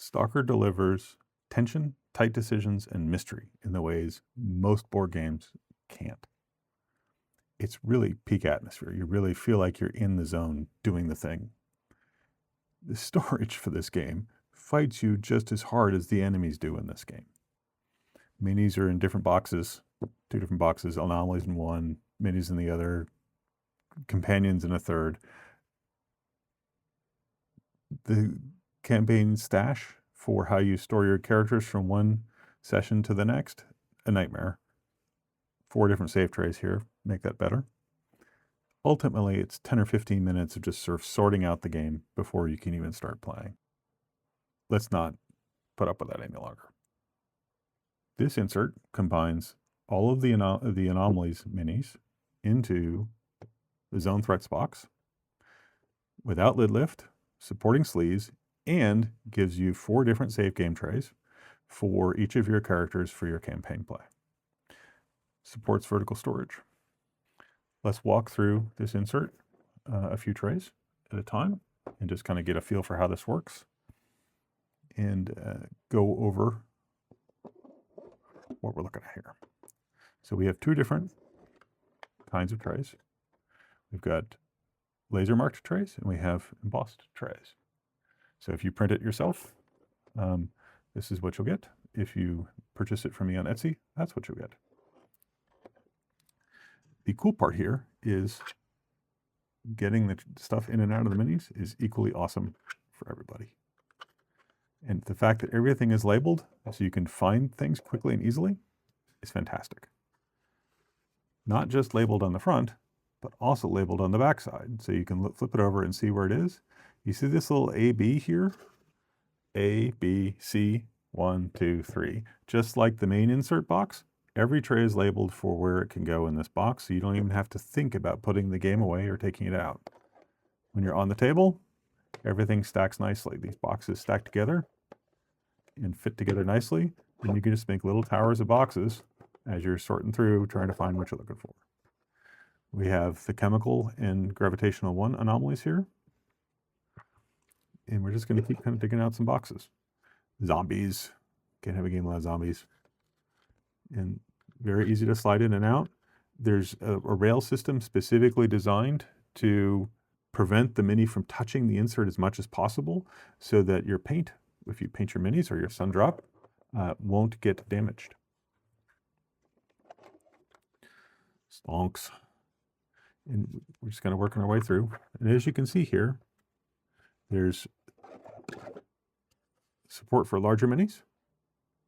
Stalker delivers tension, tight decisions, and mystery in the ways most board games can't. It's really peak atmosphere. You really feel like you're in the zone doing the thing. The storage for this game fights you just as hard as the enemies do in this game. Minis are in different boxes, 2 different boxes, anomalies in one, minis in the other, companions in a third. The campaign stash for how you store your characters from one session to the next, a nightmare. 4 different save trays here, make that better. Ultimately, it's 10 or 15 minutes of just sort of sorting out the game before you can even start playing. Let's not put up with that any longer. This insert combines all of the anomalies minis into the Zone Threats box without lid lift, supporting sleeves, and gives you 4 different save game trays for each of your characters for your campaign play. Supports vertical storage. Let's walk through this insert a few trays at a time and just kind of get a feel for how this works and go over what we're looking at here. So we have 2 different kinds of trays. We've got laser marked trays and we have embossed trays. So if you print it yourself, this is what you'll get. If you purchase it from me on Etsy, that's what you'll get. The cool part here is getting the stuff in and out of the minis is equally awesome for everybody. And the fact that everything is labeled so you can find things quickly and easily is fantastic. Not just labeled on the front, but also labeled on the back side. So you can flip it over and see where it is. You see this little AB here? A, B, C, 1, 2, 3. Just like the main insert box, every tray is labeled for where it can go in this box, so you don't even have to think about putting the game away or taking it out. When you're on the table, everything stacks nicely. These boxes stack together and fit together nicely, and you can just make little towers of boxes as you're sorting through, trying to find what you're looking for. We have the chemical and gravitational 1 anomalies here. And we're just going to keep kind of digging out some boxes. Zombies. Can't have a game without zombies. And very easy to slide in and out. There's a rail system specifically designed to prevent the mini from touching the insert as much as possible so that your paint, if you paint your minis or your sun drop, won't get damaged. Stonks. And we're just kind of working our way through. And as you can see here, there's support for larger minis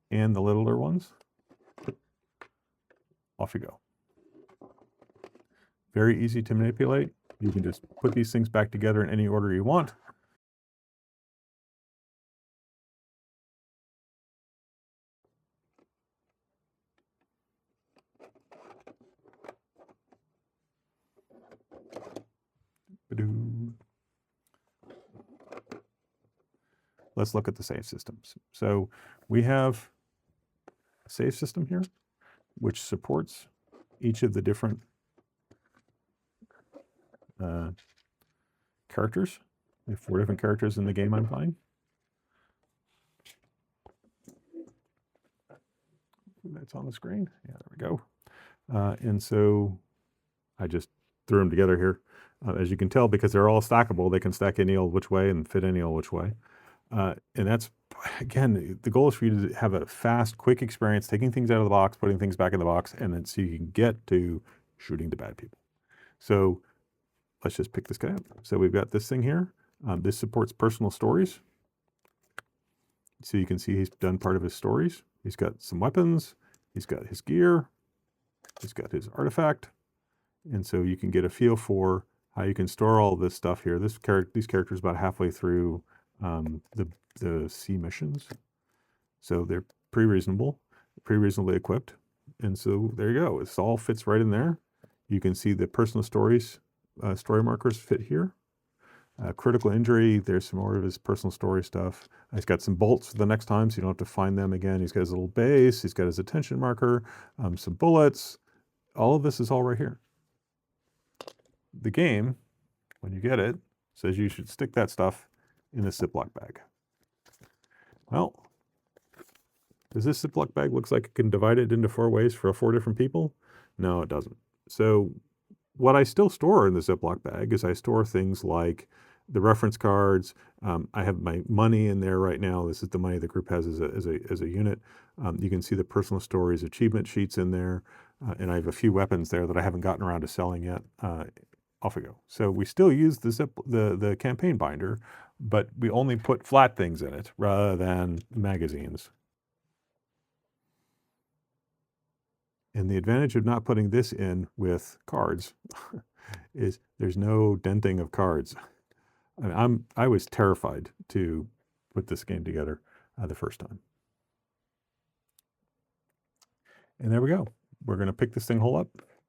and the littler ones. Off you go. Very easy to manipulate. You can just put these things back together in any order you want. Let's look at the save systems. So we have a save system here, which supports each of the different characters. We have 4 different characters in the game I'm playing. That's on the screen. Yeah, there we go. And so I just threw them together here. As you can tell, because they're all stackable, they can stack any old which way and fit any old which way. And that's, again, the goal is for you to have a fast, quick experience, taking things out of the box, putting things back in the box, and then so you can get to shooting the bad people. So let's just pick this guy up. So we've got this thing here. This supports personal stories. So you can see he's done part of his stories. He's got some weapons. He's got his gear. He's got his artifact. And so you can get a feel for how you can store all this stuff here. These characters about halfway through the C missions. So they're pretty reasonably equipped. And so there you go. This all fits right in there. You can see the personal stories, story markers fit here. Critical injury, there's some more of his personal story stuff. He's got some bolts for the next time, so you don't have to find them again. He's got his little base. He's got his attention marker, some bullets. All of this is all right here. The game, when you get it, says you should stick that stuff in a Ziploc bag. Well, does this Ziploc bag looks like it can divide it into 4 ways for 4 different people? No, it doesn't. So what I still store in the Ziploc bag is I store things like the reference cards. I have my money in there right now. This is the money the group has as a unit. You can see the personal stories, achievement sheets in there, and I have a few weapons there that I haven't gotten around to selling yet. Off we go. So we still use the campaign binder, but we only put flat things in it rather than magazines. And the advantage of not putting this in with cards is there's no denting of cards. I was terrified to put this game together the first time. And there we go. We're going to pick this thing whole up,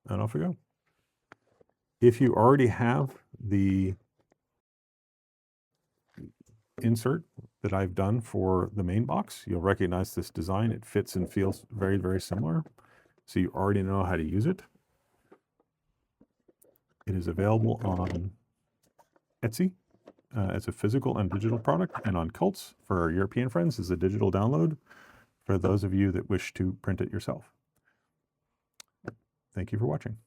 and off we go. If you already have the insert that I've done for the main box, you'll recognize this design. It fits and feels very, very similar. So you already know how to use it. It is available on Etsy as a physical and digital product, and on Cults for our European friends as a digital download for those of you that wish to print it yourself. Thank you for watching.